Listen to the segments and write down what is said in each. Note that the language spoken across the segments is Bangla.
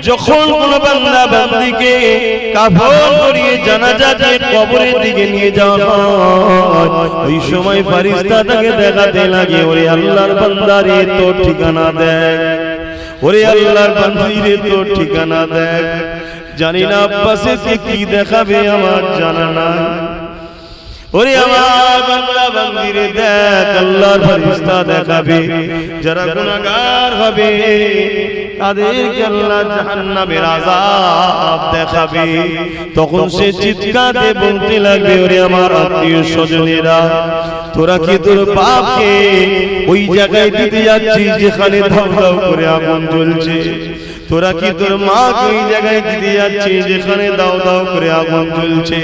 যখন কোন বান্দা বান্দিকে কাফন করিয়ে জানাজা দিয়ে কবরের দিকে নিয়ে যাওয়া হয়, ওই সময় ফেরেশতা তাকে দেখাতে লাগে, ওরে আল্লাহর বান্দা রে তোর ঠিকানা দেখ, ওরে আল্লাহর বান্দি রে তোর ঠিকানা দেখ। জানি না আব্বাসে কি দেখাবে আমার জানা নাই। ওরে আমার বান্দা বান্দি রে দেখ, আল্লাহর ফেরেশতা দেখাবে যারা গুনাহগার হবে তাদেরকে আল্লাহ জাহান্নামের আযাব দেখাবে। তখন সে চিৎকার দিয়ে বলতে লাগবে, ওরে আমার আত্মীয় স্বজনেরা, তোরা কি তোর বাপকে ওই জায়গায় দিতে যাচ্ছিস যেখানে ধাউ ধাউ করে আগুন জ্বলছে? তোরা কি তোর মাকে ওই জায়গায় দিতে যাচ্ছিস যেখানে দাউ দাউ করে আগুন জ্বলছে?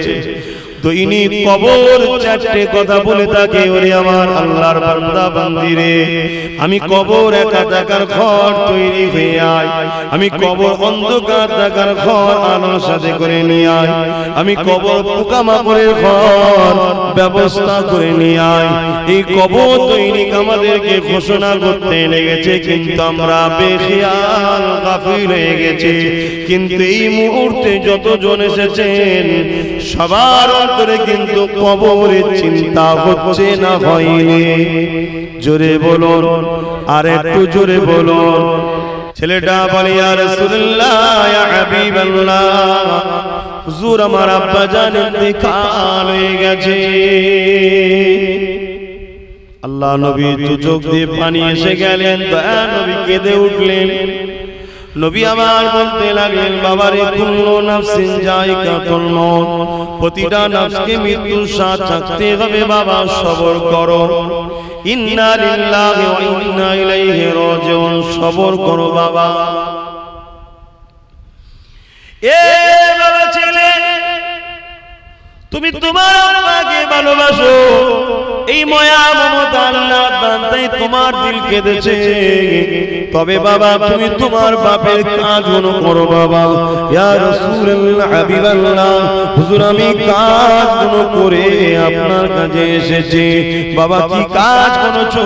দৈনিক কবর চারটে কথা বলে থাকে, ওরে আমার আল্লাহর বান্দা বান্দি রে, আমি কবর একা থাকার ঘর তৈরি হয়ে আয়, আমি কবর অন্ধকার থাকার ঘর আলোর সাথে করে নিয়ে আয়, আমি কবর পোকামাকড়ের ঘর ব্যবস্থা করে নিয়ে আয়। এই কবর দৈনিক আমাদেরকে ঘোষণা করতে লেগেছে, কিন্তু আমরা বেখিয়াল গাফিল হয়ে গেছি। কিন্তু এই মুহূর্তে যতজন এসেছেন সবার অন্তরে কিন্তু কবরের চিন্তা হচ্ছে না হয়নি? জোরে বলুন, আর একটু জোরে বলুন। ছেলেটা বলে, ইয়া রাসূলুল্লাহ, ইয়া হাবিবাল্লাহ, হুজুর আমার আব্বা জান ইন্তেকাল হয়ে গেছে। আল্লাহ নবী দু চোখ দিয়ে পানি এসে গেলেন, দয়া নবী কেঁদে উঠলেন। নবী আমার বলতে লাগলেন, বাবারে কুল্লু নাফসিন যায়কাতুল মউত, প্রতিটা নফসকে মৃত্যুর স্বাদ চাখতে হবে বাবা, সবর করো। ইন্না লিল্লাহি ওয়া ইন্না ইলাইহি রাজিউন, সবর করো বাবা। এ বাবা ছেলে, তুমি তোমার আব্বাকে ভালোবাসো, এই মায়া মমতা আল্লাহর দান, তাই তোমার দিল কেঁদেছে। তবে বাবা তুমি তোমার বাপের কাজগুলো করো বাবা। ইয়া রাসূলুল্লাহ, হাবিবাল্লাহ, হুজুর আমি কাজগুলো করে আপনার কাছে এসেছি। বাবা কি কাজ করেছো?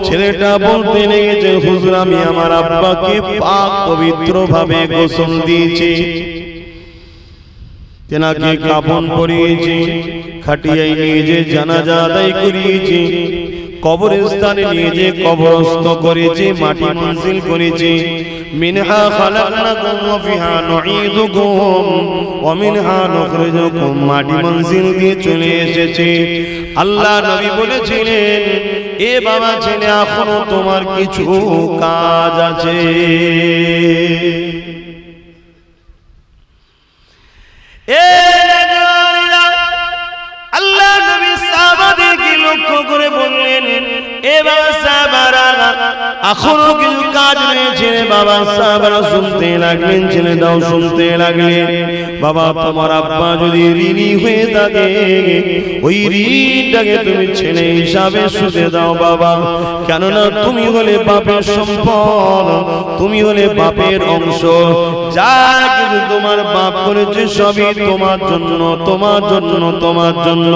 ছেলেটা বলতে লেগেছে, হুজুর আমি আমার আব্বাকে পাক পবিত্র ভাবে গোসল দিয়েছি, তেনাকে কাফন পরিয়েছি, খাটিয়ায় নিয়ে যে জানাজা আদায় করিয়েছি, কবরস্থানে নিয়ে যে কবরস্থ করেছি, মাটি মঞ্জিল করেছি। মিনহা খালাকনাকুম ওয়া ফিহা নুঈদুকুম ওয়া মিনহা নুখরিজুকুম, মাটি মঞ্জিল দিয়ে চলে এসেছে। আল্লাহ নবী বলেছিলেন, এ বাবা ছেলে এখনো তোমার কিছু কাজ আছে। আল্লাহ নবী সাহাবাদেরকে লক্ষ্য করে বললেন, এ বাবা সাহাবারা এখনো কিছু কাজ রয়েছে। বাবা সাহাবারা শুনতে লাগলেন, ছেলেটাও শুনতে লাগলেন। বাবা তোমার আব্বা যদি ঋণী হয়ে থাকে, ওই ঋণটাকে তুমি ছেলে হিসাবে শুধে দাও বাবা, কেননা তুমি হলে বাপের সম্পদ, তুমি হলে বাপের অংশ। যা কিছু তোমার বাপ করেছে সবই তোমার জন্য, তোমার জন্য, তোমার জন্য।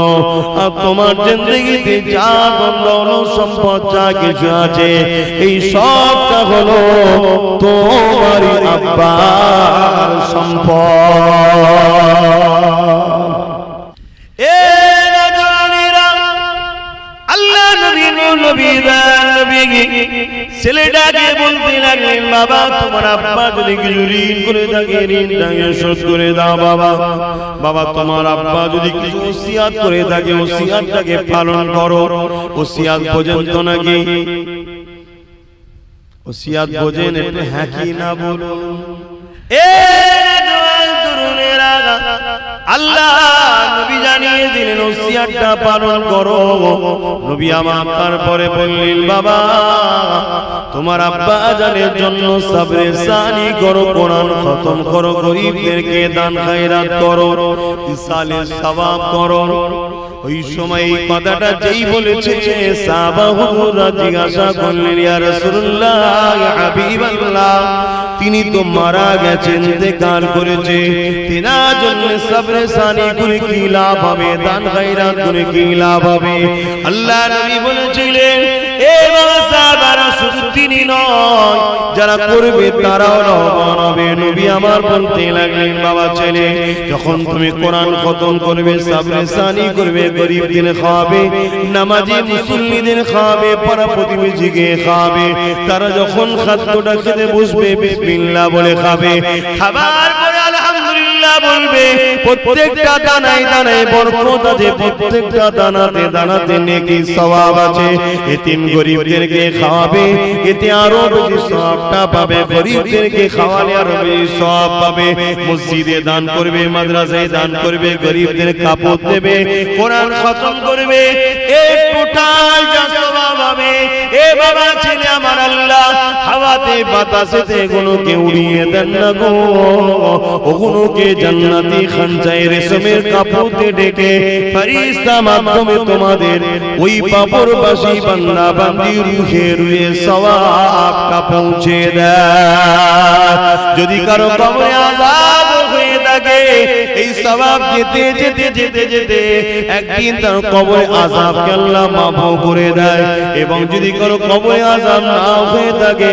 আর তোমার জিন্দেগিতে যা ধন সম্পদ যা কিছু আছে, এই সবটা হলো তোমারই আব্বার সম্পদ। আল্লাহ নবী ছেলেটাকে বলতে লাগলেন, বাবা তোমার আব্বা যদি কিছু ঋণ করে থাকে, ঋণটাকে শোধ করে দাও বাবা। বাবা তোমার আব্বা যদি কিছু ওসিয়াত করে থাকে, ওসিয়াতটাকে পালন করো। ওসিয়াত বোঝেন তো নাকি? ওসিয়াত বোঝেন? একটু হ্যাঁ কি না বলুন। আল্লাহ নবী জানিয়ে দিলেন ওসিয়াতটা পালন করো। নবী আমার তারপরে বললেন, বাবা তোমার আব্বা জানের জন্য সবরে সানি করো, কোরআন খতম করো, গরীবদেরকে দান খায়রাত করো, ইসালে সওয়াব করো। ওই সময় এই কথাটা যেই বলেছে, সাহাবাহুরা জিজ্ঞাসা করলেন, ইয়া রাসূলুল্লাহ, ইয়া হাবিবাল্লাহ, তিনি তো মারা গেছেন, ইন্তেকাল করেছে, তিনার জন্য সবরে সানি করে কি লাভ হবে, দান খায়রাত করে কি লাভ হবে? আল্লাহ নবী বলেছিলেন, এ বাবা সাহাবারা শুধু তিনি নয়, যারা করবে তারাও লাভবান হবে। নবী আমার বলতে লাগলেন, বাবা ছেলে, যখন তুমি কোরআন খতম করবে, সাবরে সানি করবে, গরিবদের খাওয়াবে, নামাজি মুসল্লিদের খাওয়াবে, পাড়া প্রতিবেশীকে খাওয়াবে, তারা যখন খাদ্যটা খেতে বসবে বিসমিল্লাহ বলে খাবে, খাবার পরে আলহামদুলিল্লাহ বলবে, প্রত্যেকটা দানায় দানায় বরকত আছে, প্রত্যেকটা দানাতে দানাতে নেকি সওয়াব আছে। এতিম গরিবদেরকে খাওয়াবে, এতে আরো বেশি সওয়াবটা পাবে, গরিবদেরকে খাওয়ালে আরো বেশি সওয়াব পাবে। মসজিদে দান করবে, মাদ্রাসায় দান করবে, গরিবদের কাপড় দেবে, কোরআন খতম করবে, এই টোটাল যা সওয়াব হবে, এ বাবা ছেলে আমার আল্লাহ হাওয়াতে বাতাসেতে এগুলোকে উড়িয়ে দেন না গো, ওগুলোকে জান্নাতি খানচায় রেশমের কাপড়ে ঢেকে ফেরেশতা মাধ্যমে তোমাদের ওই পাপরবাসী বান্দা বান্দি রুহে রুহে সওয়াবটা পৌঁছে দেয়। যদি কারো কবরে আযাব হয়ে থাকে, এই সওয়াব যেতে যেতে যেতে যেতে একদিন তার কবরে আযাবকে আল্লাহ মাফ করে দেয়। এবং যদি কারো কবরে আযাব না হয়ে থাকে,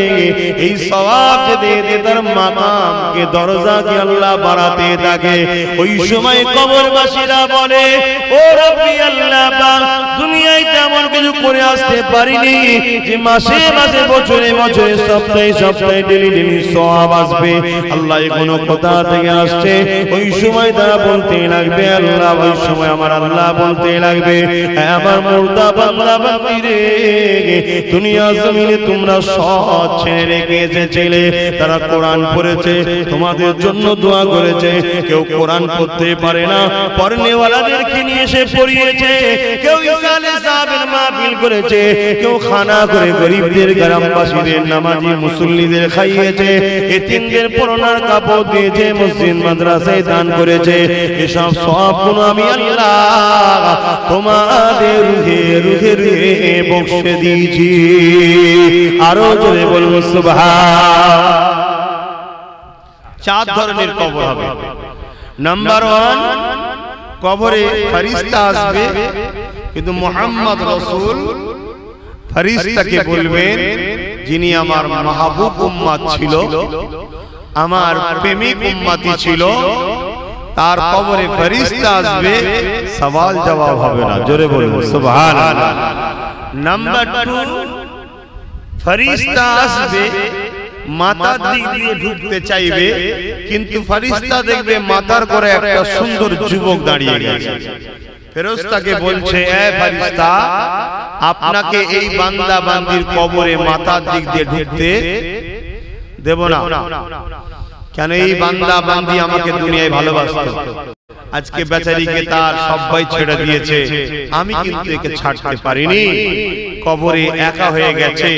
এই সওয়াব যেতে যেতে তার মাকামকে দরজাকে আল্লাহ বাড়াতে থাকে। ওই সময় কবরবাসীরা বলে, ও রব্বি আল্লাহ পাক, দুনিয়ায় তেমন কিছু করে আসতে পারিনি যে মাসে মাসে বছরে বছরে সপ্তাহে সপ্তাহে ডেলি ডেলি সওয়াব আসবে। আল্লাহ কোনো কথা থেকে আসছে। ওই সময় তারা বলতে লাগবে, আল্লাহ, ওই সময় আমার আল্লাহ বলতে লাগবে, আমার মুর্দা বান্দা বান্দি রে, দুনিয়া জমিনে তোমরা সৎ ছেড়ে রেখে এসেছিলে, তারা কোরআন পড়েছে, তোমাদের জন্য দোয়া করেছে। কেউ কোরআন পড়তে পারে না, পড়নেওয়ালাদেরকে নিয়ে এসে পড়িয়েছে, কেউ ইসালে সাহেবের মাহফিল করেছে, কেউ খানা করে গরিবদের গ্রামবাসীদের নামাজি মুসল্লিদের খাইয়েছে, এতিমদের পরনার কাপড় দিয়েছে, মসজিদ মাদ্রাসায় দান করেছে। এসব সবগুলো আমি আল্লাহ তোমাদের রুহে রুহে রুহে বখশে দিয়েছি। আরো জোরে বলুন সুবহান। চার ধরনের কবর হবে। নাম্বার 1, কবরে ফেরেশতা আসবে, কিন্তু মুহাম্মদ রাসূল ফেরেশতাকে বলবেন, যিনি আমার মাহবুব উম্মত ছিল, আমার প্রেমিক উম্মতি ছিল, তার কবরে ফেরেশতা আসবে, সওয়াল জবাব হবে না। জোরে বলুন সুবহানাল্লাহ। নাম্বার 2, ফেরেশতা আসবে, মাথার দিক দিয়ে ঢুকতে চাইবে, কিন্তু ফেরেশতা দেখবে মাথার করে একটা সুন্দর যুবক দাঁড়িয়ে গেছে। ফেরেশতাকে বলছে, এ ফেরেশতা, আপনাকে এই বান্দা বান্দির কবরে মাথার দিক দিয়ে ঢুকতে দেব না। কেন? এই বান্দা বান্দি আমাকে দুনিয়ায় ভালোবাসতো, আজকে বেচারিকে তার সবাই ছেড়ে দিয়েছে, আমি কিন্তু একে ছাড়তে পারিনি, কবরে একা হয়ে গেছে,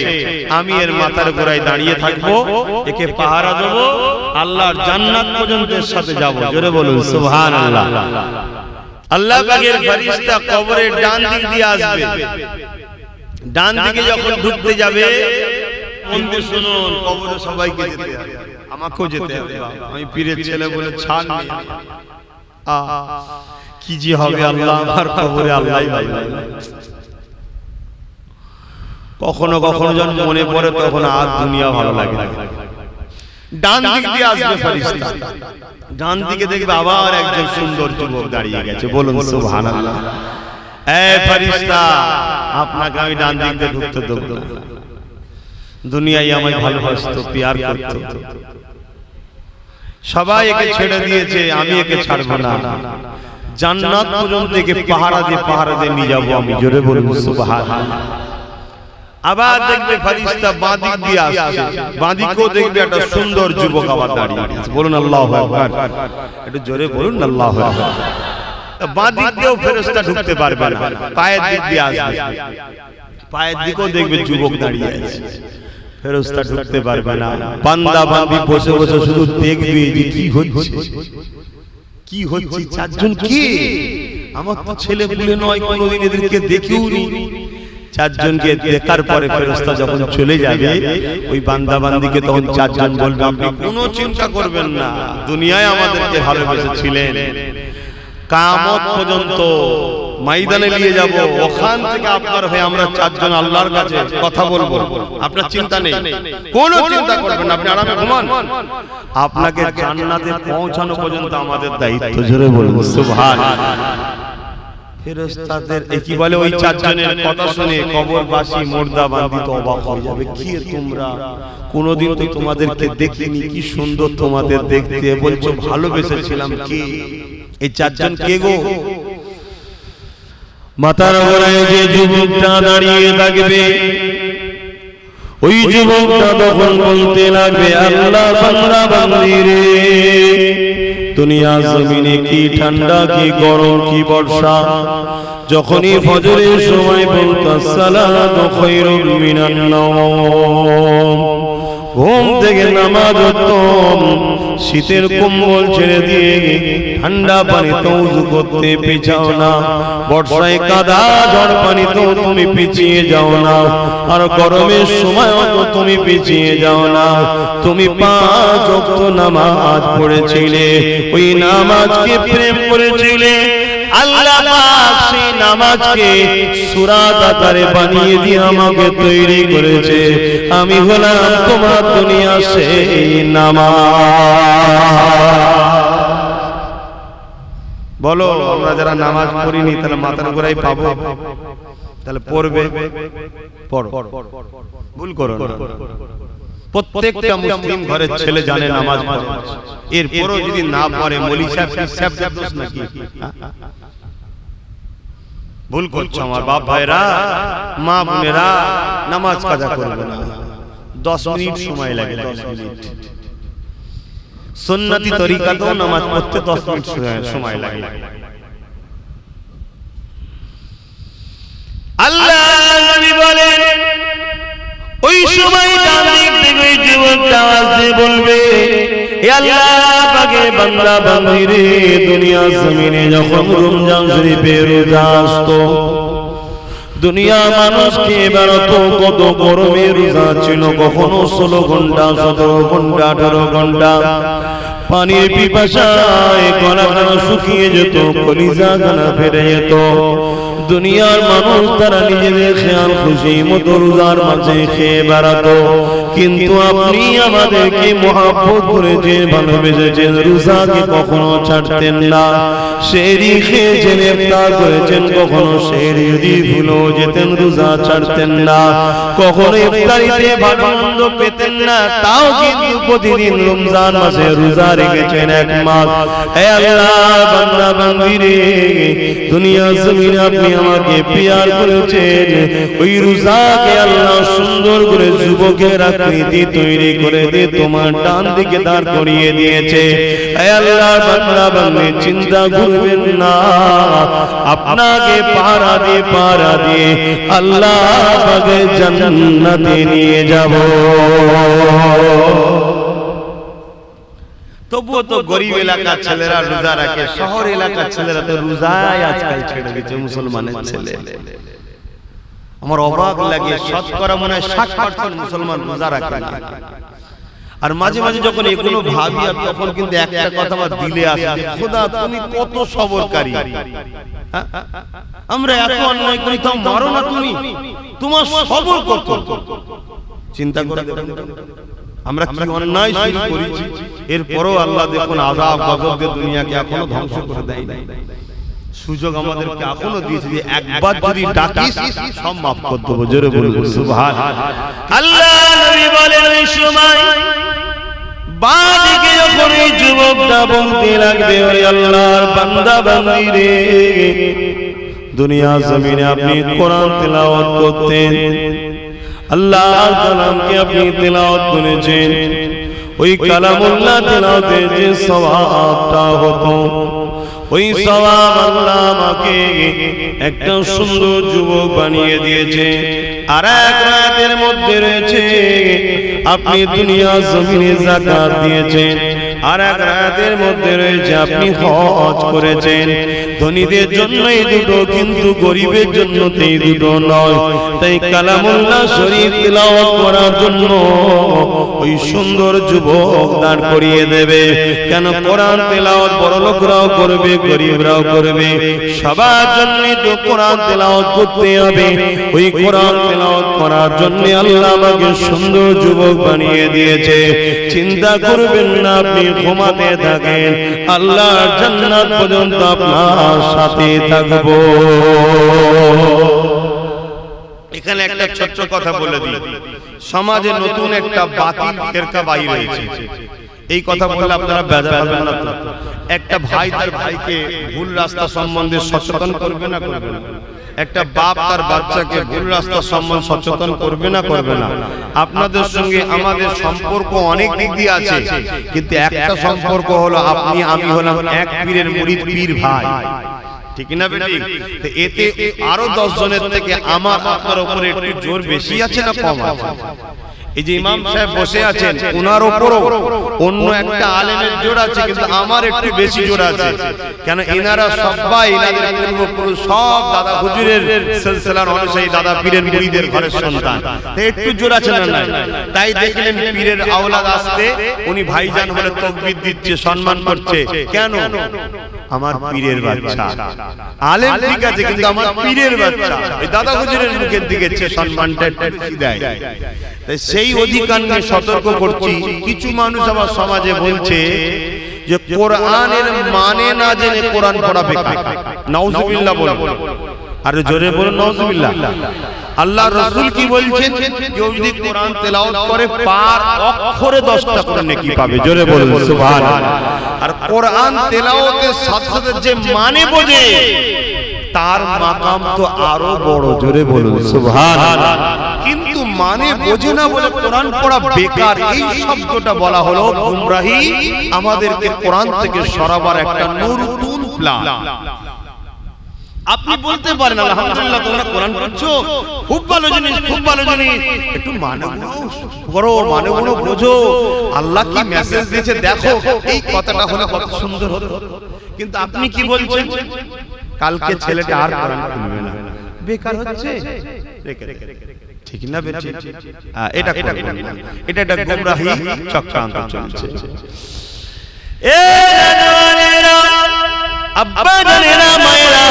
আমি এর মাথার গোড়ায় দাঁড়িয়ে থাকবো, একে পাহারা দেব, আল্লাহর জান্নাত পর্যন্ত এর সাথে যাব। জোরে বলুন সুবহানাল্লাহ। আল্লাহ পাকের ফেরেশতা কবরের ডান দিক দিয়ে আসবে, ডান দিকে যখন ঢুকতে যাবে, বন্ধু শুনুন, কবরে সবাইকে যেতে হবে, আমাকেও যেতে হবে, আমি পীরের ছেলে বলে ছাড় নেই। কি যে হবে আল্লাহ, আমার কবরে আল্লাহই ভালো। কখনো কখনো যখন মনে পড়ে তখন আর দুনিয়া ভালো লাগে না। ডান দিক দিয়ে আসবে ফেরেশতা, ডান দিকে দেখবে আবার একজন সুন্দর যুবক দাঁড়িয়ে গেছে। বলুন সুবহানাল্লাহ। এ ফেরেশতা, আপনাকে আমি ডান দিক দিয়ে ঢুকতে দেব না, দুনিয়ায় আমায় ভালোবাসতো, প্যার করতো, সবাই একে ছেড়ে দিয়েছে, আমি একে ছাড়বো না, জান্নাত পর্যন্ত একে পাহারা দিয়ে নিয়ে যাবো আমি। জোরে বলুন সুবহানাল্লাহ। আবার দেখবে ফেরেশতা বাঁ দিক দিয়ে আসছে, বাঁ দিকেও দেখবে একটা সুন্দর যুবক আবার দাঁড়িয়ে আছে। বলুন আল্লাহু আকবার, একটু জোরে বলুন আল্লাহু আকবার। বাঁ দিক দিয়েও ফেরেশতা ঢুকতে পারবে না, পায়ের দিক দিয়ে আসবে, পায়ের দিকেও দেখবে যুবক দাঁড়িয়ে আছে, ফেরেশতা ঢুকতে পারবে না। বান্দা বান্দি বসে বসে শুধু দেখবে যে কি হচ্ছে, কি হচ্ছে, চারজন কি, আমার তো ছেলে বলে নয়, কোনোদিন এদেরকে দেখিও নি। চারজনকে দেখার পরে ফেরেশতা যখন চলে যাবে, ওই বান্দা বান্দিকে তখন চারজন বলবে, আপনি কোনো চিন্তা করবেন না, দুনিয়ায় আমাদেরকে ভালোবেসেছিলেন, কিয়ামত পর্যন্ত ময়দানে নিয়ে যাব, ওখান থেকে আপনার হয়ে আমরা চারজন আল্লাহর কাছে কথা বলবো। আপনার চিন্তা নেই, কোনো চিন্তা করবেন না, আপনি আরামে ঘুমান। আপনাকে জান্নাতে পৌঁছানো পর্যন্ত আমাদের দায়িত্ব। জোরে বলুন সুবহানাল্লাহ। ফেরেশতাদের কি বলে, ওই চারজনের কথা শুনে কবরবাসী মুর্দাবাদী তো অবাক হয়ে যাবে। কি তোমরা, কোনদিন তো তোমাদেরকে দেখিনি, কি সুন্দর তোমাদের দেখতে, বলছো ভালোবেসেছিলাম। কি এই চারজন কে গো? মাথার গোড়ায় যে যুবকটা দাঁড়িয়ে থাকবে, ওই যুবকটা তখন বলতে লাগবে, আল্লাহ বান্দা বান্দি রে, দুনিয়া জমিনে কি ঠান্ডা, কি গরম, কি বর্ষা, যখনই ফজরের সময় বলতো আসসালাতু খায়রুম মিনান নাওম, ঘুম থেকে নামাজ উত্তম, শীতের কম্বল ছেড়ে দিয়ে ঠান্ডা পানিতে ওযু করতে পিছাও না, বর্ষায় কাদা ঝড় পানিতে তুমি পিছিয়ে যাও না, আর গরমের সময়ও তো তুমি পিছিয়ে যাও না। তুমি 5 ওয়াক্ত নামাজ পড়েছিলে, ওই নামাজকে প্রেম করেছিলে, আল্লাহ পাক সেই নামাজকে সূরাত আকারে বানিয়ে দিয়ে আমাকে তৈরি করেছে। আমি হলাম তোমার দুনিয়া সেই নামাজ। বলো, আমরা যারা নামাজ পড়িনি তাহলে মাথার গোড়ায় পাবো, তাহলে পড়বে, পড়ো, ভুল করো না। প্রত্যেকটা মুসলিম ঘরের ছেলে জানে নামাজ পড়ে, এরপরও যদি না পড়ে মৌলভী সাহেব পিসাব দোষ নাকি? ভুল করছো আমার বাপ ভাইরা, মা বোনেরা, নামাজ কাজা করবে না। 10 মিনিট সময় লাগে, 10 মিনিট। সুন্নতি তরিকাতেও নামাজ পড়তে 10 মিনিট সময় লাগে। আল্লাহ নবী বলেন, ওই সময় ডান দিক থেকে ওই যুবকটা আওয়াজ দিয়ে বলবে, হে আল্লাহ পাকের বান্দা বান্দি রে, দুনিয়া জমিনে যখন রমজান শরীফের রোজা আসতো, দুনিয়া মানুষকে বেরোতো, কত গরমে রোজা ছিল, কখনো 16 ঘন্টা, 17 ঘন্টা, 18 ঘন্টা। পানির পিপাসায় গলা শুকিয়ে যেত, কলিজা গানা ফেটে যেত। দুনিয়ার মানুষ তারা নিজেদের খেয়াল খুশি মতো রোজার মাঝে খেয়ে বেড়াতো, কিন্তু আপনি আমাদেরকে মহব্বত করেছেন, ভালোবেসেছেন, রোজাকে কখনো ছাড়তেন না। সেহরি খেয়েছেন, ইফতার করেছেন, কখনো সেহরি যদি ভুলেও যেতেন রোজা ছাড়তেন না। কখনো ইফতারিতে ভালো পেতেন না, তাও কিন্তু প্রতিদিন রমজান মাসে রোজা রেখেছেন 1 মাস। হে আল্লাহ বান্দা বান্দি রে, দুনিয়া জমিনে আপনি আমাকে প্যার করেছেন, ওই রোজাকে আল্লাহ সুন্দর করে যুবকের আকৃতি তৈরি করে দিয়ে তোমার ডান দিকে দাঁড় করিয়ে দিয়েছে। হে আল্লাহ বান্দা বান্দি, চিন্তা করবেন না, আপনাকে পাহারা দিয়ে আল্লাহ পাকের জান্নাতে নিয়ে যাব। তবুও তো গরিব এলাকার ছেলেরা রোজা রাখে, শহর এলাকার ছেলেরা তো রোজায় আজকাল ছেড়ে গেছে। মুসলমানের ছেলে আমার অবাক লাগে, শতকরা মনে হয় 60% মুসলমান রোজা রাখে না। আর মাঝে মাঝে যখন এগুলো ভাবি, আর তখন কিন্তু একটা কথা আমার দিলে আসে, খোদা তুমি কত সবরকারী, আমরা এত অন্যায় করি তাও মারো না তুমি, তোমার সবর কত। চিন্তা করে আমরা কি অন্যায় শুরু করেছি, এরপরও আল্লাহ দেখুন আযাব গজব দিয়ে দুনিয়াকে এখনো ধ্বংস করে দেয় নাই। সুযোগ আমাদেরকে এখনো দিয়েছে যে একবার যদি ডাকিস সব maaf করে দেব। জোরে বলুন সুবহানাল্লাহ। আল্লাহ নবী বলেন, ওই সময় বাদিকে যখন এই যুবকটা বলতে লাগবে, ওরে আল্লাহর বান্দা বান্দি রে, দুনিয়া জমিনে আপনি কোরআন তেলাওয়াত করতেন, আল্লাহর কালামকে আপনি তেলাওয়াত করেছেন, ওই কালামুল্লাহ তেলাওয়াতের যে সওয়াবটা হতো, ওই সওয়াব আল্লাহ আমাকে একটা সুন্দর যুবক বানিয়ে দিয়েছে। আর এক রাতের মধ্যে রয়েছে আপনি দুনিয়া জমিনে যাকাত দিয়েছেন, আর এক রাতের মধ্যে রয়েছে আপনি হজ করেছেন। ধনীদের জন্য এই দুটো, কিন্তু গরিবের জন্য এই দুটো নয়। তাই কালামুল্লাহ শরীফ তিলাওয়াত করার জন্য ওই সুন্দর যুবক দাঁড় করিয়ে দেবে। কেন? কোরআন তেলাওয়াত বড় লোকরাও করবে, গরিবরাও করবে, সবার জন্য তো কোরআন তেলাওয়াত করতে হবে। ওই কোরআন তেলাওয়াত করার জন্য আল্লাহ আমাকে সুন্দর যুবক বানিয়ে দিয়েছে। চিন্তা করবেন না, আপনি ঘুমাতে থাকেন, আল্লাহর জান্নাত পর্যন্ত আপনার সাথে থাকবো। এখানে একটা ছোট্ট কথা বলে দিই, সমাজে নতুন একটা বাতিল ফেরকা বাইর হয়েছে। এই কথা বললে আপনারা বেজার হবেন না তো? একটা ভাই তার ভাইকে ভুল রাস্তা সম্বন্ধে সচেতন করবে না করবে না? একটা বাপ তার বাচ্চাকে ভুল রাস্তা সম্বন্ধে সচেতন করবে না করবে না? আপনাদের সঙ্গে আমাদের সম্পর্ক অনেক দিক দিয়ে আছে, কিন্তু একটা সম্পর্ক হলো আপনি আমি হলাম এক পীরের মুরিদ, পীর ভাই, ঠিক না বেটি? এতে আরো 10 জনের থেকে আমার আপনার উপরে একটু জোর বেশি আছে না কম আছে? এই যে ইমাম সাহেব বসে আছেন, ওনার উপরও অন্য একটা আলেমের জোর আছে, কিন্তু আমার একটু বেশি জোর আছে। কেন? এনারা সবাই এনাদের পূর্বপুরুষ সব দাদা হুজুরের সিলসিলার অনুযায়ী দাদা পীরের মুরিদের ঘরের সন্তান, তাই একটু জোর আছে না? নাই। তাই দেখলেন পীরের আওলাদ আসতে উনি ভাইজান বলে তাকবীর দিচ্ছে, সম্মান করছে। কেন? আমার পীরের বাচ্চা। আলেম ঠিক আছে, কিন্তু আমার পীরের বাচ্চা, এই দাদা হুজুরের মুখের দিকে সম্মানটা একটু বেশি দেয়। তাই সেই অধিকার নিয়ে সতর্ক করছি। কিছু মানুষ আবার সমাজে বলছে যে কোরআনের মানে না জেনে কোরআন পড়া বেকার। নাউজুবিল্লাহ বলুন, আর জোরে বলুন নাউজুবিল্লাহ। আল্লাহ রাসূল কি বলছেন? কেউ যদি কোরআন তেলাওয়াত করে পার অক্ষরে 10টা করে নেকি পাবে। জোরে বলুন সুবহানাল্লাহ। আর কোরআন তেলাওয়াতের সাথে সাথে যে মানে বোঝে তার মাকাম তো আরো বড়। জোরে বলুন সুবহানাল্লাহ। কিন্তু মানে বোঝে না বলে কোরআন পড়া বেকার, এই শব্দটা বলা হলো গুমরাহি। আমাদেরকে কোরআন থেকে সরাবার একটা নতুন প্ল্যান। আপনি বলতে পারেন আলহামদুলিল্লাহ তোমরা কোরআন পড়ছো, খুব ভালো জিনিস, খুব ভালো জিনিস, একটু মানগুলো করো, মানগুলো বোঝো, আল্লাহ কি মেসেজ দিয়েছে দেখো, এই কথাটা হলে কত সুন্দর হতো। কিন্তু আপনি কি বলছেন? কালকে ছেলেটা আর কোরআন খুলবে না, বেকার হচ্ছে। ঠিক না বেটি? এটা করবেন না, এটা একটা গুমরাহি চক্রান্ত চলছে। এ জানেরা, আব্বা জানেরা, মায়েরা,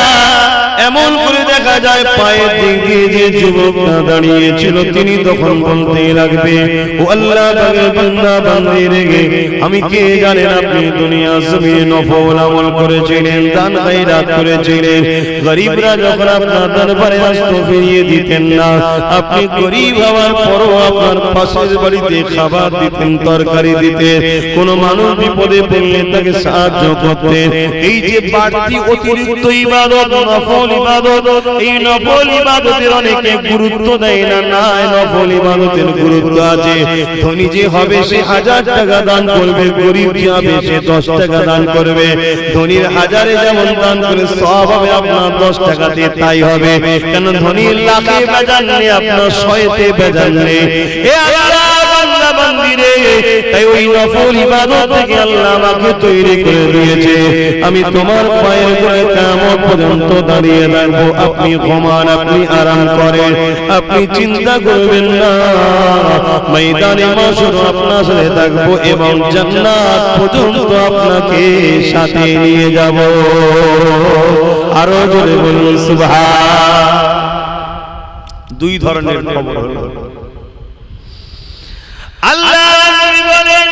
এমন করে দেখা যায় পায়ের দিক দিয়ে যে যুবকটা দাঁড়িয়েছিল তিনি তখন বলতে লাগবে, ও আল্লাহ পাকের বান্দা বান্দি রেগে আমি কে জানেন আপনি দুনিয়া জমিনে নফল আমল করেছিলেন, দান খায়রাত করেছিলেন, গরিবরা যখন আপনার দরবারে আসতো ফিরিয়ে দিতেন না, আপনি গরিব হওয়ার পরও আপনার পাশের বাড়িতে খাবার দিতেন, তরকারি দিতেন, কোন মানুষ বিপদে পড়লে তাকে সাহায্য করতেন। এই যে বাড়তি অতিরিক্ত ইবাদত, নফল ইবাদত, এই নফল ইবাদতের অনেকে গুরুত্ব দেয় না। না, নফল ইবাদতের গুরুত্ব আছে। ধনী যে হবে সে 1000 টাকা দান করবে, গরিব যে হবে সে 10 টাকা দান করবে। ধনীর 1000-এ যেমন দান করে সওয়াব হবে, আপনার 10 টাকাতে তাই হবে। কেন? ধনীর লাখে বেজান নেই, আপনার 100-তে বেজান নেই। এ আল্লাহ বান্দা বান্দি রে, তাই ওই নফল ইবাদত থেকে আল্লাহ আমাকে তৈরি করে দিয়েছে। আমি তোমার পায়ের উপরে কিয়ামত পর্যন্ত দাঁড়িয়ে থাকবো। আপনি ঘুমান, আপনি আরাম করেন, আপনি চিন্তা করবেন না, ময়দানে মাশর আপনার সাথে থাকবো এবং জান্নাত পর্যন্ত আপনাকে সাথে নিয়ে যাব। আরো জোরে বলুন সুবহান। দুই ধরনের খবর হলো। আল্লাহ নবী বলেন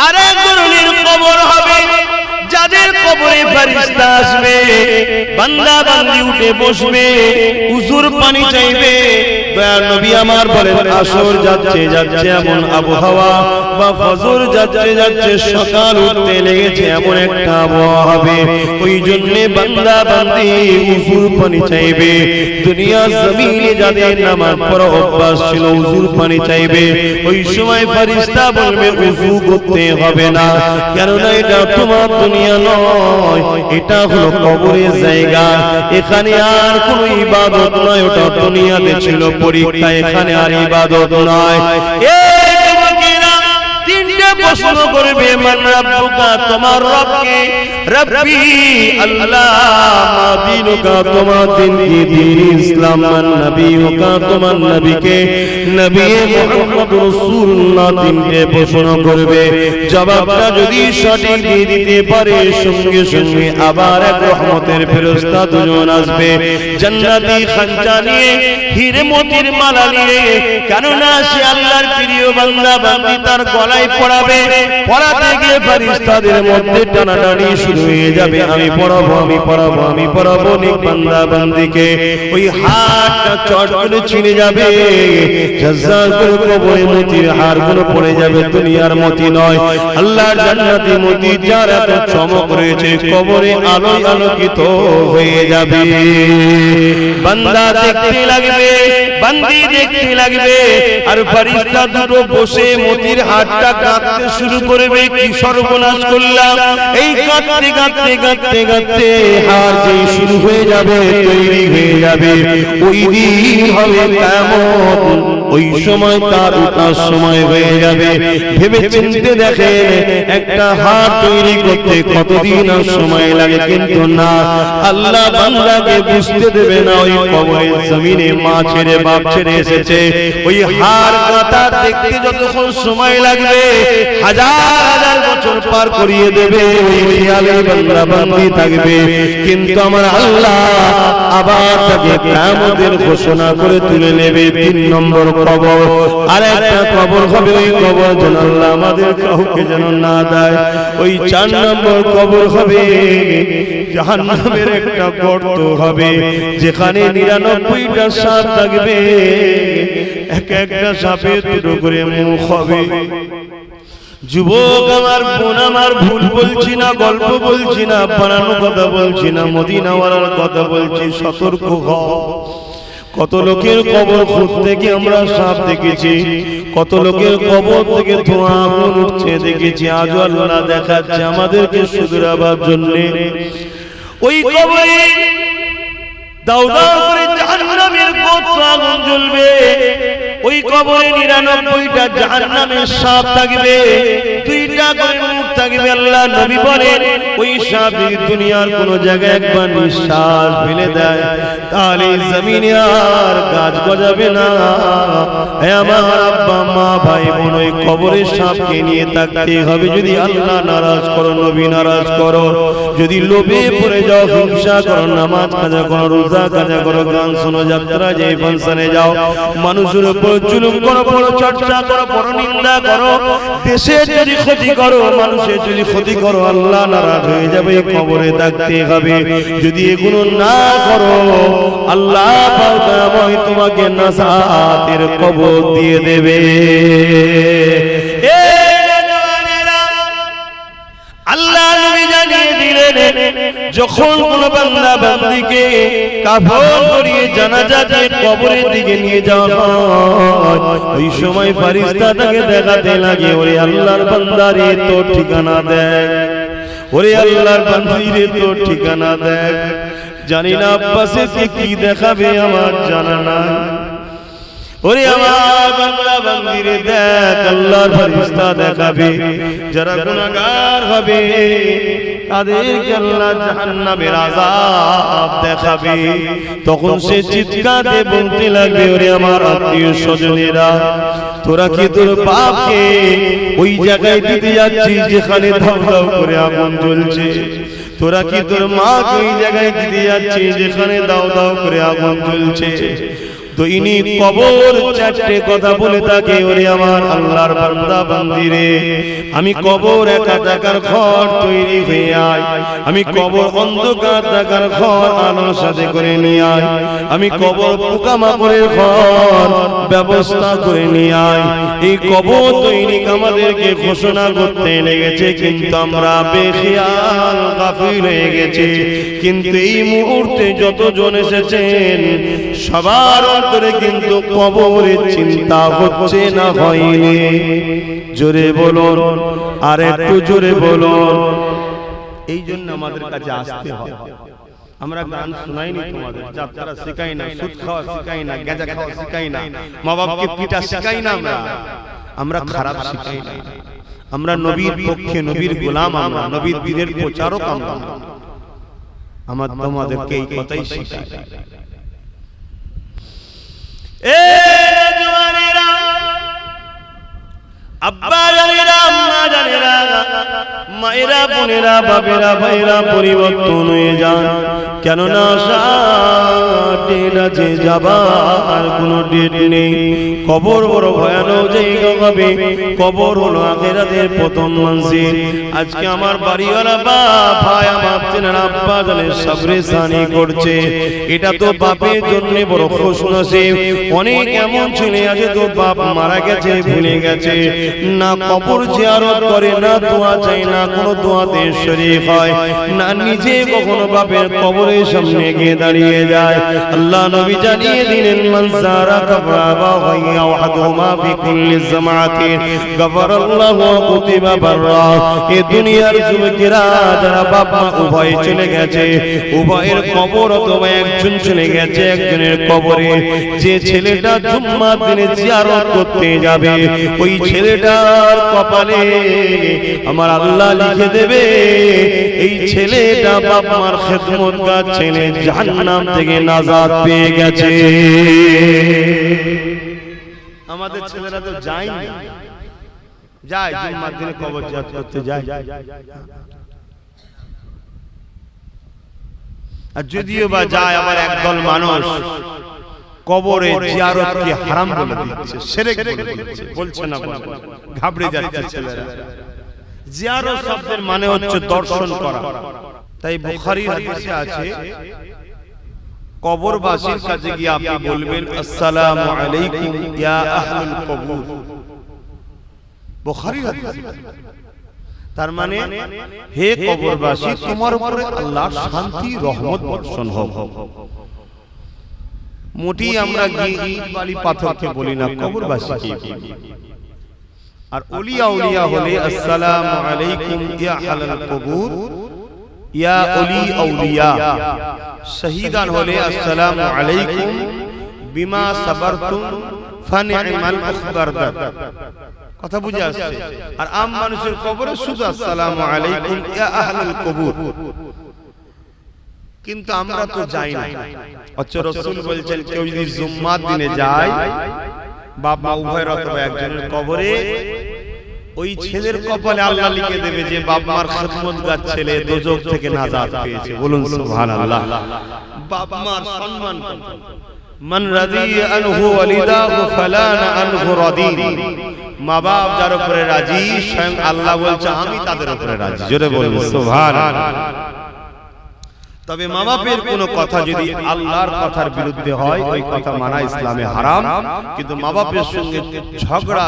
আরেক ধরনের খবর হবে, যাদের কবরে ফেরেশতা আসবে, বান্দা বান্দি উঠে বসবে, উজুর পানি চাইবে। দয়ার নবী আমার বলেন আসর যাচ্ছে যাচ্ছে এমন আবহাওয়া, বা ফজর যাচ্ছে যাচ্ছে সকাল উঠতে লেগেছে এমন একটা আবহাওয়া হবে। ওই জন্য বান্দা বান্দি উজুর পানি চাইবে। দুনিয়া জমিনে যাদের নামাজ পড়া অভ্যাস ছিল উজুর পানি চাইবে, ওই সময় ফেরেশতা বলবে উজু করতে হবে না, কেননা এটা তোমার দুনিয়া নয়, এটা হলো কবরের জায়গা। এখানে আর কোনো ইবাদত নয়, ওটা দুনিয়াতে ছিল পরীক্ষা, এখানে আর ইবাদত নয়। এই যুবকেরা তিনটে প্রশ্ন করবে মান রাব্বুকা, তোমার রবকে, রব্বি আল্লাহ, মা দীনুকা, তোমার দিন কি, দ্বীন ইসলাম, মান নবিয়ুকা, তোমার নবীকে, নবী মুহাম্মদুর রাসূলুল্লাহ তিনটে প্রশ্ন করবে। জবাবটা যদি সঠিক দিয়ে দিতে পারে সঙ্গে সঙ্গে আবার এক রহমতের ফেরেশতা দুজন আসবে জান্নাতি খাঞ্চা নিয়ে, হীরে মোতির মালা নিয়ে, কেননা সে আল্লাহর প্রিয় বান্দা বান্দি, তার গলায় পড়াবে। পড়াতে গিয়ে ফেরেশতাদের মধ্যে টানাটানি শুরু হয়ে যাবে, আমি পড়াবো, আমি পড়াবো, আমি পড়াবো নেক বান্দা বান্দিকে। ওই হাতটা চট করে ছিঁড়ে যাবে, ঝরঝর করে কবরে মতির হারগুলো পড়ে যাবে, দুনিয়ার মতি নয়, আল্লাহর জান্নাতি মতি, যার এত চমক রয়েছে, কবরে আলোয় আলোকিত হয়ে যাবে। বান্দা দেখতে লাগবে, বান্দি দেখতে লাগবে, আর ফেরেশতা দুটো বসে মতির হাতটা কাঁদতে শুরু করবে, কি সর্বনাশ করলাম। এই কাঁদতে কাঁদতে কাঁদতে কাঁদতে হার যেই শুরু হয়ে যাবে, তৈরি হয়ে যাবে, ওই দিন হবে কিয়ামত। ওই সময় তার উঠার সময় হয়ে যাবে। ভেবে চিন্তে দেখেন, একটা হাত তৈরি করতে কতদিন আর সময় লাগে, কিন্তু না, আল্লাহ বান্দাকে বুঝতে দেবে না। ওই কবরের জমিনে মা ছেড়ে বাপ ছেড়ে এসেছে, ওই হার কাঁটা দেখতে যতক্ষণ সময় লাগবে, হাজার হাজার বছর পার করিয়ে দেবে, ওই খেয়ালে বান্দা বান্দি থাকবে। কিন্তু আমার আল্লাহ আবার তাকে কিয়ামতের ঘোষণা করে তুলে নেবে। 3 নম্বর কবর, আর একটা কবর হবে, ওই কবর যেন আল্লাহ আমাদের কাউকে যেন না দেয়। ওই 4 নম্বর কবর হবে জাহান্নামের একটা গর্ত হবে, যেখানে 99টা সাপ থাকবে, এক একটা সাপের দুটো করে মুখ হবে। যুবক আমার, বোন আমার, ভুল বলছি না, গল্প বলছি না, বানানো কথা বলছি না, মদিনাওয়ালার কথা বলছি, সতর্ক হও। কত লোকের কবর খুঁড়তে গিয়ে আমরা সাপ দেখেছি, কত লোকের কবর থেকে ধোঁয়া আগুন উঠছে দেখেছি। আজও আল্লাহ দেখাচ্ছে আমাদেরকে শুধরাবার জন্য। ওই কবরে দাউ দাউ করে জাহান্নামের গোত্র আগুন জ্বলবে, ওই কবরে 99টা জাহান্নামের সাপ থাকবে, 2টা করে মুখ থাকবে। আল্লাহ নবী বলেন, ওই সাপ দুনিয়ার কোন জায়গায় একবার নিঃশ্বাস ফেলে দেয়, তাহলে জমিনে আর গাছ গজাবে না। হে আমার আব্বা মা ভাই বোন, ওই কবরের সাপকে নিয়ে থাকতে হবে। যদি আল্লাহ নারাজ করো, নবী নারাজ করো, যদি লোভে পড়ে যাও, হিংসা করো, নামাজ কাজা করো, রোজা কাজা করো, গান শোনো, যাত্রা যাই, ফাংশনে যাও, মানুষের উপর জুলুম করো, বড় চর্চা করো, বড় নিন্দা করো, দেশের যদি ক্ষতি করো, মানুষের যদি ক্ষতি করো, আল্লাহ নারাজ হয়ে যাবে। কবরে থাকতে হবে। যদি এগুলো না করো, আল্লাহ পাক তোমাকে নাজাতের কবর দিয়ে দেবে। আল্লাহ নবী জানিয়ে দিলেন, যখন কোন বান্দা বান্দিকে কাফন করিয়ে জানাজা দিয়ে কবরের দিকে নিয়ে যাওয়া হয়, ওই সময় ফেরেশতা তাকে দেখাতে লাগে, ওরে আল্লাহর বান্দা রে, তোর ঠিকানা দেখ, ওরে আল্লাহর বান্দি রে, তোর ঠিকানা দেখ। জানি না আব্বাসে কি দেখাবে, আমার জানা নাই। ওরে আমার বান্দা বান্দি রে, দেখ, আল্লাহর ফেরেশতা দেখাবে। যারা গুনাহগার হবে তাদেরকে আল্লাহ জাহান্নামের আযাব দেখাবে। তখন সে চিৎকার দিয়ে বলতে লাগবে, ওরে আমার আত্মীয় স্বজনেরা, তোরা কি তোর বাপকে ওই জায়গায় দিতে যাচ্ছিস যেখানে ধাউ ধাউ করে আগুন জ্বলছে? তোরা কি তোর মাকে ওই জায়গায় দিতে যাচ্ছিস যেখানে দাউ দাউ করে আগুন জ্বলছে? দৈনিক কবর 4টে কথা বলে থাকে, ওরে আমার আল্লাহর বান্দা বান্দি রে, আমি কবর একাকার ঘর তৈরি হয়ে আয়, আমি কবর অন্ধকার থাকার ঘর আলোর সাথে করে নিয়ে আয়, আমি কবর পোকামাকড়ের ঘর ব্যবস্থা করে নিয়ে আয়। এই কবর দৈনিক আমাদেরকে ঘোষণা করতে লেগেছে, কিন্তু আমরা বেখিয়াল গাফিল হয়ে গেছি। কিন্তু এই মুহূর্তে যতজন এসেছেন সবার অন্তরে কিন্তু কবরের চিন্তা হচ্ছে না হয়নি? জোরে বলুন, আর একটু জোরে বলুন। এই জন্য আমাদের কাছে আসতে হয়। আমরা গান শোনাইনি তোমাদের, যাত্রা শেখাই না, সুদ খাওয়া শেখাই না, গাঁজা খাওয়া শেখাই না, মা বাপকে পিটা শেখাই না, আমরা খারাপ শেখাই না। আমরা নবীর পক্ষে, নবীর গোলাম, আমরা নবীর বীরের প্রচারক, আমরা আমার তোমাদেরকে এই কথাই শিখাই। এ জওয়ানেরা, আব্বা জানেরা, আম্মা জানেরা, মায়েরা, বোনেরা, বাবেরা, ভাইরা, পরিবর্তন হয়ে যান। কেননা ডেট আছে, যাবার কোনো ডেট নেই। কবর বড় ভয়ানক জায়গা হবে। কবর হলো আখিরাতের প্রথম মঞ্জিল। আজকে আমার বাড়িওয়ালা বাপ, ভাই আমার তেনারা আব্বা জানের সবরে সানি করছে, এটা তো বাপের জন্য বড় খুশনসিব। অনেক এমন ছেলে আছে তো বাপ মারা গেছে, ভুলে গেছে, না কবর জিয়ারত করে, না দোয়া চাই, না কোনো দোয়াতে শরীক হয়, না নিজে কখনো বাপের কবরের সামনে গিয়ে দাঁড়িয়ে যায়। আল্লাহ নবী জানিয়ে দিলেন, মান যারা কবরা ওয়া ওয়াহদুমা ফি কুল্লি জামাতিন গফরাল্লাহু ওয়া কুতিবা বাররা। এই দুনিয়ার যুবকেরা যারা বাপ মা উভয় চলে গেছে, উভয়ের কবর অথবা একজন চলে গেছে একজনের কবরে, যে ছেলেটা জুম্মার দিনে জিয়ারত করতে যাবে, ওই ছেলেটার কপালে আমার আল্লাহ লিখে দেবে, এই ছেলেটা বাপ মার খেদমতগার ছেলে, জাহান্নাম থেকে নাজাত পেয়ে গেছে। আমাদের ছেলেরা তো যায় না, যায় জুম্মার দিনে কবর জিয়ারত করতে যায়। আর যদিও বা যায়, আবার একদল মানুষ কবরে জিয়ারতকে হারাম বলে দিচ্ছে, শিরক বলে দিচ্ছে, বলছে না, ঘাবড়ে যাচ্ছে ছেলেরা। জিয়ারত শব্দের মানে হচ্ছে দর্শন করা। তাই বুখারীর হাদিসে আছে, কবরবাসীর কাছে গিয়ে আপনি বলবেন, আসসালামু আলাইকুম ইয়া আহলুল কবর। বুখারীর হাদিস। তার মানে, হে কবরবাসী, তোমার উপরে আল্লাহর শান্তি রহমত বর্ষণ হোক। মোটি আমরা ইট বালি পাথরকে বলি না, কবরবাসীকে বলি। আর ওলিয়া উলিয়া হলে আসসালামু আলাইকুম ইয়া আহলাল কবর ইয়া ওলি আউলিয়া। শহীদান হলে আসসালামু আলাইকুম বিমা সাবারতুম ফানি'মাল মুখবারদাত। কথা বুঝে আসছে? আর আম মানুষের কবরে শুধু আসসালামু আলাইকুম ইয়া আহলাল কবর। কিন্তু আমরা তো যাই না। অথচ রাসূল বলছেন, কেউ যদি জুম্মার দিনে যায় বাপ মা উভয়ের অথবা একজনের কবরে, ওই ছেলের কপালে আল্লাহ লিখে দেবে যে বাপ মার খেদমতগার ছেলে দোজখ থেকে নাজাত পেয়েছে। বলুন সুবহানাল্লাহ। বাপ মার সম্মান, মান রাদিয়া আনহু ওয়ালিদাহু ফালানা আনহু রাদিন। মা বাপ যার উপরে রাজি, স্বয়ং আল্লাহ বলছে আমি তাদের উপরে রাজি। জোরে বলুন সুবহানাল্লাহ। তবে মা বাপের কোনো কথা যদি আল্লাহর কথার বিরুদ্ধে হয়, ওই কথা মানা ইসলামে হারাম। কিন্তু মা বাপের সঙ্গে ঝগড়া,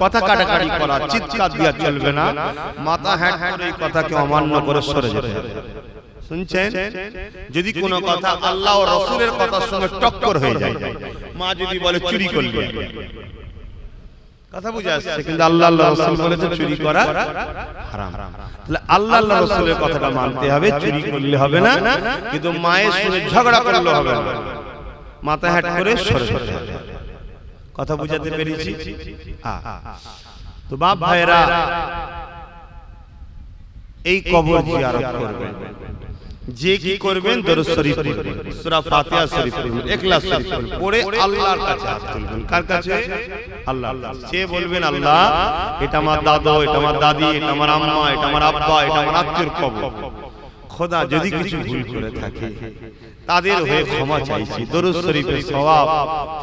কথা কাটাকাটি করা, চিৎকার দেওয়া চলবে না। মাথা হ্যাট করে এই কথাকে অমান্য করে সরে যেতে হবে। শুনছেন? যদি কোনো কথা আল্লাহ ও রাসূলের কথার সঙ্গে টক্কর হয়ে যায়, মা যদি বলে চুরি করলে, কথা বুঝে আসছে, কিন্তু আল্লাহ আল্লাহ রাসূল বলেছে চুরি করা হারাম। তাহলে আল্লাহ আল্লাহ রাসূলের কথাটা মানতে হবে, চুরি করলে হবে না, কিন্তু মায়ের সঙ্গে ঝগড়া করলে হবে না। মাথা হ্যাট করে সরে যেতে হবে। কথা বুঝাতে পেরেছি? তো বাপ ভাইরা, এই কবর জিয়ারত করবেন। যে কি করবেন, দরুদ শরীফ পড়বেন, সূরা ফাতিহা শরীফ পড়বেন, ইখলাস শরীফ পড়বেন, পড়ে আল্লাহর কাছে হাত তুলবেন। কার কাছে? আল্লাহর কাছে। সে বলবেন, আল্লাহ, এটা আমার দাদা, এটা আমার দাদি, এটা আমার আম্মা, এটা আমার আব্বা, এটা আমার আত্মীয়র কবর। খোদা, যদি কিছু ভুল করে থাকে তাদের হয়ে ক্ষমা চাইছি। দরুদ শরীফের সওয়াব,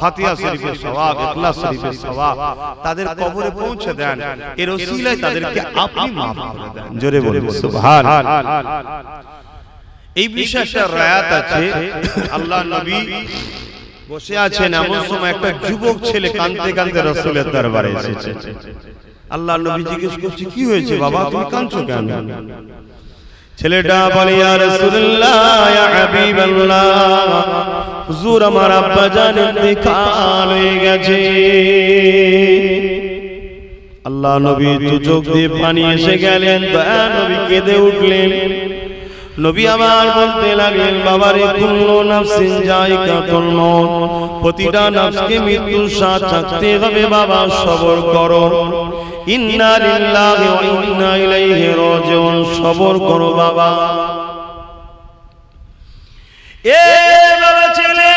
ফাতিহা শরীফের সওয়াব, ইখলাস শরীফের সওয়াব তাদের কবরে পৌঁছে দেন। এর ওসিলায় তাদেরকে আপনি maaf করে দেন। জোরে বলুন সুবহানাল্লাহ। এই বিষয়ে একটা রায়াত আছে। আল্লাহ নবী বসে আছেন, এমন সময় একটা যুবক ছেলে কাঁদতে কাঁদতে রাসূলের দরবারে এসেছে। আল্লাহ নবী জিজ্ঞেস করছে, কি হয়েছে বাবা, তুমি কাঁদছো কেন? ছেলেটা বলে, ইয়া রাসূলুল্লাহ, ইয়া হাবিবাল্লাহ, হুজুর আমার আব্বা জান ইন্তেকাল হয়ে গেছে। আল্লাহ নবী দু চোখ দিয়ে পানি এসে গেলেন, দয়া নবী কেঁদে উঠলেন। নবী আমার বলতে লাগলেন বাবারে কুল্লু নাফসিন যায়কাতুল মউত, প্রতিটা নফসকে মৃত্যুর স্বাদ চাখতে হবে বাবা, সবর করো। ইন্না লিল্লাহি ওয়া ইন্না ইলাইহি রাজিউন, সবর করো বাবা। এ বাবা ছেলে,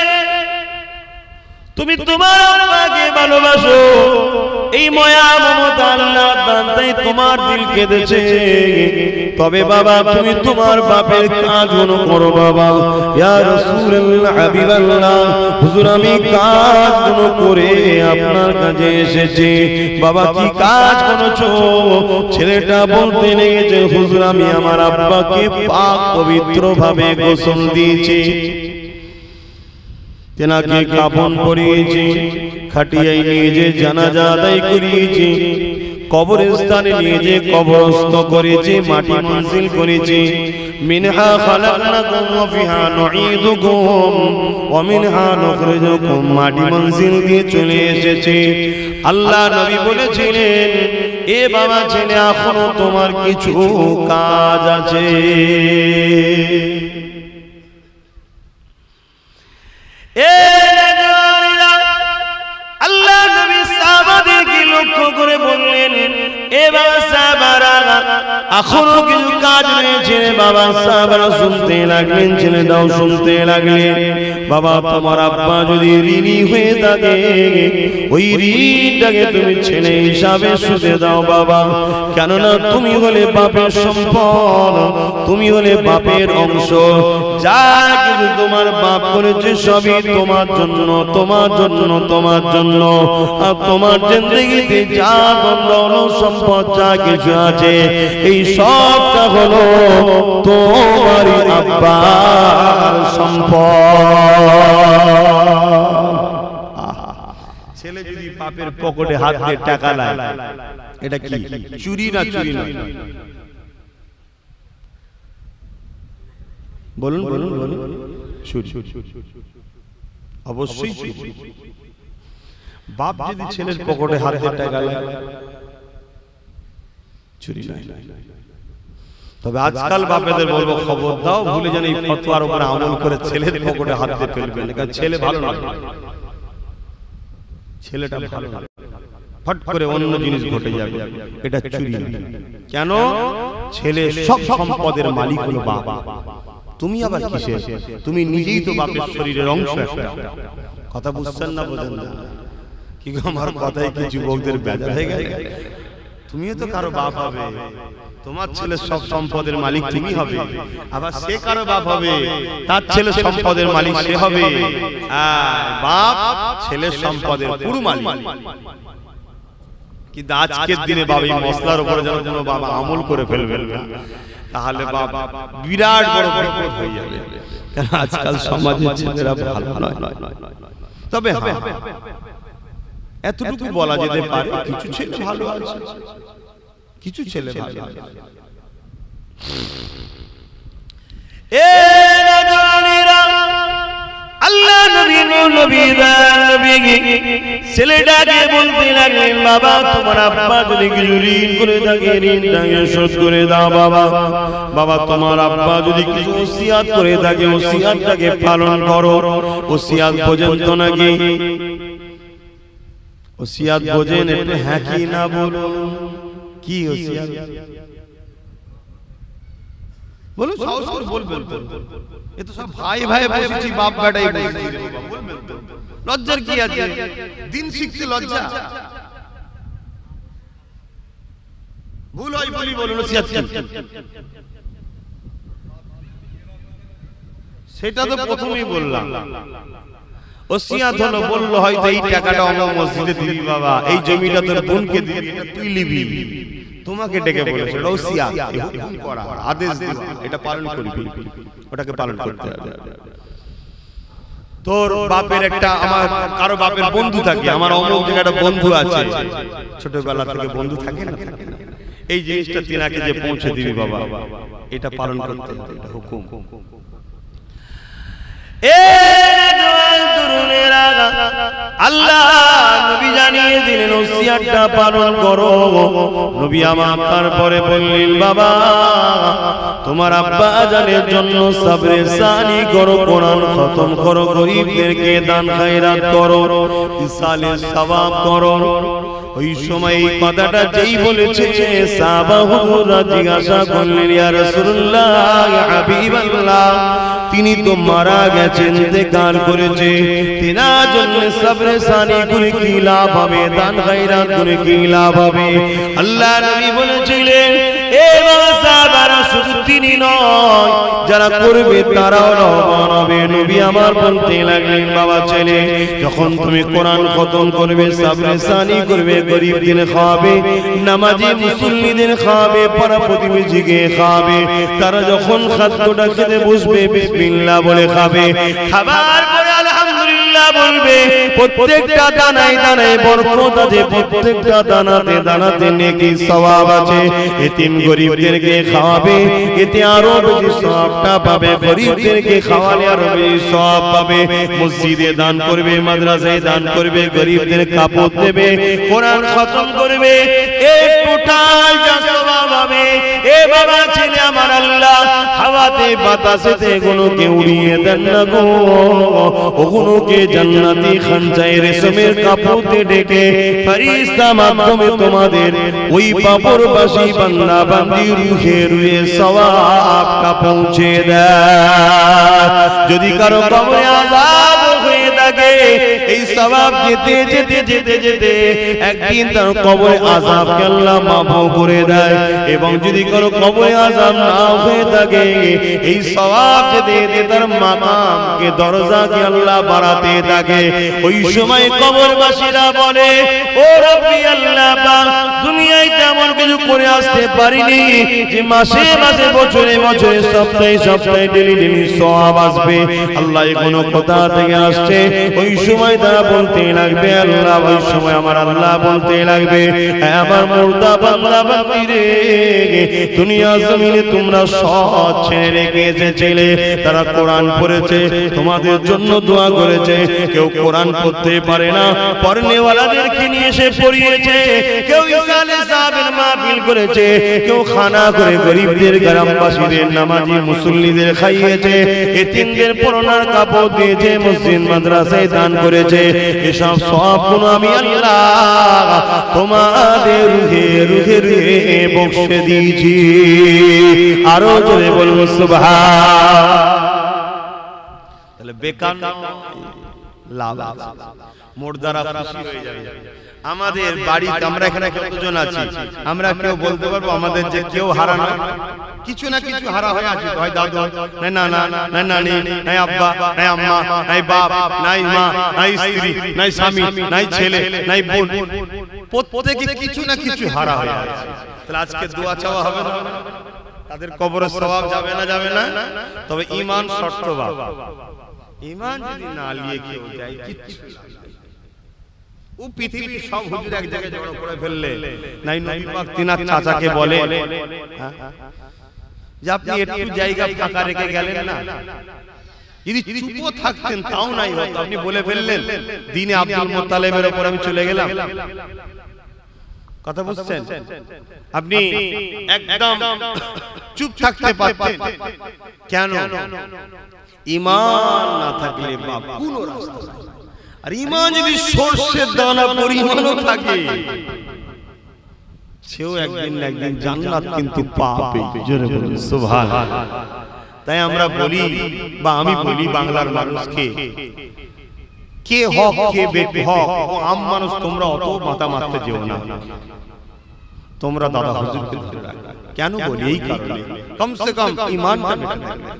তুমি তোমার আব্বাকে ভালোবাসো, এই মায়া মমতা আল্লাহর দান, তাই তোমার দিল কেঁদেছে। তবে বাবা তুমি তোমার বাপের কাজগুলো করো বাবা। ইয়া রাসূলুল্লাহ, হাবিবাল্লাহ, হুজুর আমি কাজগুলো করে আপনার কাছে এসেছি। বাবা কি কাজ করেছো? ছেলেটা বলতে লেগেছে হুজুর আমি আমার আব্বাকে পাক পবিত্র ভাবে গোসল দিয়েছি, তেনাকে কাফন পরিয়েছি, খাটিয়ায় নিয়ে যে জানাজা আদায় করিয়েছি, কবরস্থানে নিয়ে যে কবরস্থ করেছি, মাটি মঞ্জিল করেছি। মিনহা খালাকনাকুম ওয়া ফিহা নুঈদুকুম ওয়া মিনহা নুখরিজুকুম, মাটি মঞ্জিল দিয়ে চলে এসেছে। আল্লাহ নবী বলেছিলেন এ বাবা ছেলে এখনো তোমার কিছু কাজ আছে। আল্লাহ নবী সাহাবাদেরকে লক্ষ্য করে বললেন এ বাবা সাহাবারা এখনো কিছু কাজ রয়েছে। বাবা সাহাবারা শুনতে লাগলেন, ছেলেটাও শুনতে লাগলেন। বাবা তোমার আব্বা যদি ঋণী হয়ে থাকে, ওই ঋণটাকে তুমি ছেলে হিসাবে শুধে দাও বাবা, কেননা তুমি হলে বাপের সম্পদ, তুমি হলে বাপের অংশ। যা কিছু তোমার বাপ করেছে সবই তোমার জন্য, তোমার জন্য, তোমার জন্য। আর তোমার জিন্দেগিতে যা দৌলত সম্পদ যা কিছু আছে এই সবটা হলো তোমারই আব্বার সম্পদ। ছেলে যদি বাপের পকেটে হাত দিয়ে টাকা লায়, এটা কি চুরি না? চুরি না? বলুন বলুন বলুন। চুরি, অবশ্যই চুরি। বাপ যদি ছেলের পকেটে হাত দিয়ে টাকা লায়, চুরি নাই। তবে আজকাল বাপেদের বলবো খবর দাও, ভুলে যেন এই ফতোয়ার উপরে আমল করে ছেলের পকেটে হাত দিয়ে ফেলবেন। কারণ ছেলে ভালো না, ছেলেটা ভালো না, ফট করে অন্য জিনিস ঘটে যাবে, এটা চুরি না। কেন? ছেলে সব সম্পদের মালিক হলো বাপ, তুমি আবার কিসের? তুমি নিজেই তো বাপের শরীরের অংশ একটা। কথা বুঝছেন না? বোঝেন না কি? আমার কথাই কি যুবকদের বেজার হয়ে গেল? তুমিও তো কারো বাপ হবে, তোমার ছেলে সব সম্পদের মালিক তুমি হবে, আবার সে কারো বাপ হবে, তার ছেলে সম্পদের মালিক সে হবে। বাপ ছেলের সম্পদের পুরো মালিক। কিন্তু আজকের দিনে বাবা এই মশলার উপরে যেন কোনো বাবা আমল করে ফেলবেন না, তাহলে বাবা বিরাট বড় বিপদ হয়ে যাবে। কারণ আজকাল সমাজের ছেলেরা ভালো নয়। তবে এতটুকু বলা যেতে পারে কিছু ছেলে ভালো আছে, কিছু ছেলে ভালো আছে। আল্লাহ নবী ছেলেটাকে বলতে লাগলেন বাবা তোমার আব্বা যদি কিছু ঋণ করে থাকে ঋণটাকে শোধ করে দাও বাবা। বাবা তোমার আব্বা যদি কিছু ওসিয়াত করে থাকে ওসিয়াতটাকে পালন করো। ওসিয়াত বোঝেন তো নাকি? ওসিয়াত বোঝেন? একটু হ্যাঁ কি না বলুন। কি ওসিয়াত বলুন, সাহস করে বলবেন। এ তো সব ভাই ভাই বসেছি, বাপ বেটাই বসেছি, বলবেন তো। লজ্জার কি আছে? দিন শিখতে লজ্জা? ভুল হয় বলি বলুন। ওসিয়াত কি? সেটা তো প্রথমেই বললাম। ওসিয়াত হলো বললো হয়তো এই টাকাটা অমুক মসজিদে দিবি বাবা, এই জমিটা তোর বোনকে দিবি, এটা তুই নিবি, তোমাকে ডেকে বলেছে এটা ওসিয়াত, হুকুম করা, আদেশ দেওয়া, এটা পালন করবি, ওটাকে পালন করতে হবে। তোর বাপের একটা, আমার কারো বাপের বন্ধু থাকে, আমার অমুক জায়গায় একটা বন্ধু আছে, ছোটবেলা থেকে বন্ধু থাকে না, এই জিনিসটা তিনাকে যে পৌঁছে দিবি বাবা, এটা পালন করতে হবে, এটা হুকুম। আল্লাহ নবী জানিয়ে দিলেন ওসিয়তটা পালন করো। নবী আমার তারপরে বললেন বাবা তোমার আব্বা জানের জন্য সবরে সানি করো, কোরআন খতম করো, গরীবদেরকে দান খায়রাত করো, ইসালে সওয়াব করো। ওই সময় এই কথাটা যেই বলেছে সাহাবারা জিজ্ঞাসা করলেন ইয়া রাসূলুল্লাহ ইয়া হাবিবাল্লাহ তিনি তো মারা গেছেন, ইন্তেকাল করেছে, তিনার জন্য সবরে সানি করে কি লাভ হবে, দান খায়রাত করে কি লাভ হবে? আল্লাহ নবী বলেছিলেন এ বাবা সাহাবারা শুধু তিনি নয় যারা করবে তারাও লাভবান হবে। নবী আমার বলতে লাগলেন বাবা ছেলে যখন তুমি কোরআন খতম করবে, সবরে সানি করবে, গরীবদের খাওয়াবে, নামাজি মুসল্লিদের খাওয়াবে, পাড়া প্রতিবেশীকে খাওয়াবে, তারা যখন খাদ্যটা খেতে বসবে বিসমিল্লাহ বলে খাবে, খাবার পরে আলহামদুলিল্লাহ বলবে, প্রত্যেকটা দানায় দানায় বরকত আছে, প্রত্যেকটা দানাতে দানাতে নেকি সওয়াব আছে। এতিম গরীবদেরকে খাওয়াবে, এতে আরো বেশি সওয়াবটা পাবে, গরীবদেরকে খাওয়ালে আরো বেশি সওয়াব পাবে। মসজিদে দান করবে, মাদ্রাসায় দান করবে, গরীবদের কাপড় দেবে, কোরআন খতম করবে, এই টোটাল যা সওয়াব হবে এ বাবা ছেলে আমার আল্লাহ হাওয়াতে বাতাসেতে গুলোকে উড়িয়ে দেন না গো, ওগুলোকে জান্নাতি খানচায় রেশমের কাপড়ে ঢেকে ফেরেশতা মাধ্যমে তোমাদের ওই পাপরবাসী বান্দা বান্দি রুহে রুহে সওয়াবটা পৌঁছে দেয়। যদি কারো কবরে আযাব হয়ে থাকে এই সওয়াব যেতে যেতে যেতে যেতে একদিন তার কবরে আযাবকে আল্লাহ মাফ করে দেয়। এবং যদি কারো কবরে আযাব না হয়ে থাকে এই সওয়াব যেতে যেতে তার মাকামকে দরজাকে আল্লাহ বাড়াতে থাকে। ওই সময় কবরবাসীরা বলে ও রব্বি আল্লাহ পাক দুনিয়ায় তেমন কিছু করে আসতে পারিনি যে মাসে মাসে বছরে বছরে সপ্তাহে সপ্তাহে ডেলি ডেলি সওয়াব আসবে। আল্লাহ কোনো কোথা থেকে আসছে? ওই সময় তারা বলতে লাগবে আল্লাহ, ওই সময় আমার আল্লাহ বলতে লাগবে আমার মুর্দা বান্দা বান্দি রে দুনিয়া জমিনে তোমরা সৎ ছেড়ে রেখে এসেছিলে, তারা কোরআন পড়েছে, তোমাদের জন্য দোয়া করেছে, কেউ কোরআন পড়তে পারে না পড়নেওয়ালাদেরকে নিয়ে এসে পড়িয়েছে, কেউ ইসালে সাহাবের মাহফিল করেছে, কেউ খানা করে গরীবদের গ্রামবাসীদের নামাজি মুসল্লিদের খাইয়েছে, এতিমদের পরনার কাপড় দিয়েছে, মসজিদ মাদ্রাসায় দান করেছে। এসব সবগুলো আমি আল্লাহ তোমাদের রুহে রুহে রুহে বখশে দিয়েছি। আরো জোরে বলুন সুবহান। তাহলে বেকার লাভ মুর্দারা খুশি হয়ে যাবে। আমাদের বাড়িতে আমরা এখানে কতজন আছি, আমরা কেউ বলতে পারবো আমাদের যে কেউ হারা না, কিছু না কিছু হারা হয়ে আছে, হয় দাদু, নাই নানা, নাই নানি, নাই আব্বা, নাই আম্মা, নাই বাপ, নাই মা, নাই স্ত্রী, নাই স্বামী, নাই ছেলে, নাই বোন, প্রত্যেকে কিছু না কিছু হারা হয়ে আছে। তাহলে আজকে দোয়া চাওয়া হবে না? তাদের কবরের সওয়াব যাবে না? যাবে না। তবে ঈমান শর্ত বাবা, ঈমান যদি না নিয়ে কেউ যায় কিচ্ছু ও পৃথিবীর সব হুজুর এক জায়গায় জড়ো করে ফেললে নাই নবী পাক তিনার চাচাকে বলে যে আপনি একটু জায়গা ফাঁকা রেখে গেলেন না, যদি চুপও থাকতেন তাও নাই হতো, আপনি বলে ফেললেন দিনে আব্দুল মুত্তালিবের উপর আমি চলে গেলাম। কথা বুঝছেন? আপনি একদম চুপ থাকতে পারতেন, কেন? ঈমান না থাকলে বাপ কোনো রাস্তা নাই। আর ঈমান যদি সরষের দানা পরিমাণও থাকে সেও একদিন না একদিন জান্নাত কিন্তু পাবে। জোরে বলুন সুবহানাল্লাহ। তাই আমরা বলি বা আমি বলি বাংলার মানুষকে, কে হক কে বেহক ও আম মানুষ তোমরা অত মাথা মারতে যেও না, তোমরা দাদা হুজুরকে ধরে রাখবে। কেন বলি? এই কারণে কমসে কম ঈমানটা বেঁচে থাকবে।